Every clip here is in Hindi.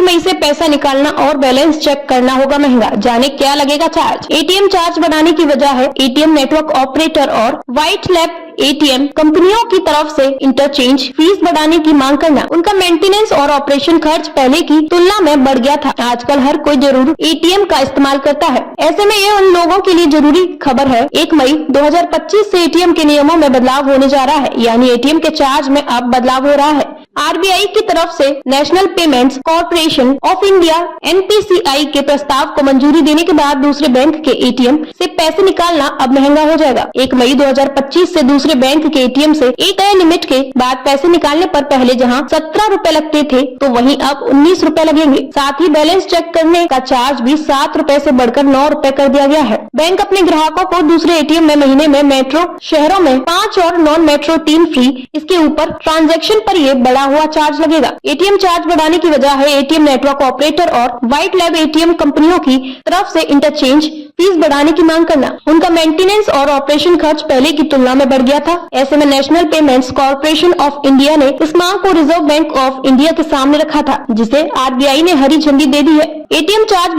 मई से पैसा निकालना और बैलेंस चेक करना होगा महंगा। जाने क्या लगेगा चार्ज। एटीएम चार्ज बढ़ाने की वजह है एटीएम नेटवर्क ऑपरेटर और व्हाइट लैब एटीएम कंपनियों की तरफ से इंटरचेंज फीस बढ़ाने की मांग करना। उनका मेंटेनेंस और ऑपरेशन खर्च पहले की तुलना में बढ़ गया था। आजकल हर कोई जरूर एटीएम का इस्तेमाल करता है। ऐसे में ये उन लोगों के लिए जरूरी खबर है। 1 मई 2025 से एटीएम के नियमों में बदलाव होने जा रहा है, यानी एटीएम के चार्ज में अब बदलाव हो रहा है। आरबीआई की तरफ से national payments corporation of India NPCI के प्रस्ताव को मंजूरी देने के बाद दूसरे बैंक के एटीएम से पैसे निकालना अब महंगा हो जाएगा। 1 मई 2025 से दूसरे बैंक के एटीएम से एक तय लिमिट के बाद पैसे निकालने पर पहले जहां 17 रुपए लगते थे तो वहीं अब 19 रुपए लगेंगे। साथ ही बैलेंस चेक करने का चार्ज भी 7 रुपए से बढ़कर 9 रुपए कर दिया गया है। बैंक अपने ग्राहकों को दूसरे एटीएम में महीने में मेट्रो शहरों में 5 और नॉन मेट्रो 3 फ्री। इसके ऊपर ट्रांजैक्शन पर ये बड़ा हुआ चार्ज लगेगा। एटीएम चार्ज बढ़ाने की वजह है एटीएम नेटवर्क ऑपरेटर और व्हाइट लैब एटीएम कंपनियों की तरफ से इंटरचेंज फीस बढ़ाने की मांग करना। उनका मेंटेनेंस और ऑपरेशन खर्च पहले की तुलना में बढ़ गया था। ऐसे में national payments corporation of India ने इस मांग को रिजर्व बैंक ऑफ इंडिया के सामने रखा था, जिसे आरबीआई ने हरी झंडी दे दी है। एटीएम चार्ज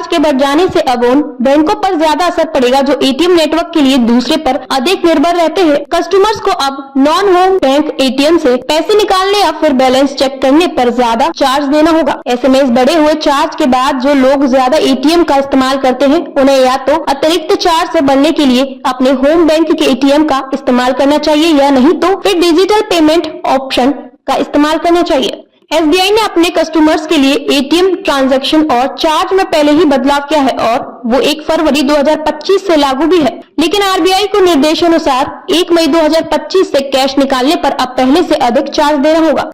के बढ़ जाने से अब उन बैंकों पर ज्यादा असर पड़ेगा जो एटीएम नेटवर्क के लिए दूसरे पर अधिक निर्भर रहते हैं। कस्टमर्स को अब नॉन होम बैंक एटीएम से पैसे निकालने या फिर बैलेंस चेक करने पर ज्यादा चार्ज देना होगा। ऐसे में इस बढ़े हुए चार्ज के बाद जो लोग ज्यादा एटीएम का इस्तेमाल करते हैं उन्हें या तो अतिरिक्त चार्ज से बढ़ने के लिए अपने होम बैंक के एटीएम का इस्तेमाल करना चाहिए या नहीं तो फिर डिजिटल पेमेंट ऑप्शन का इस्तेमाल करना चाहिए। एसबीआई ने अपने कस्टमर्स के लिए एटीएम ट्रांजैक्शन और चार्ज में पहले ही बदलाव किया है और वो 1 फरवरी 2025 से लागू भी है। लेकिन आरबीआई को निर्देशानुसार 1 मई 2025 से कैश निकालने पर अब पहले से अधिक चार्ज देना होगा।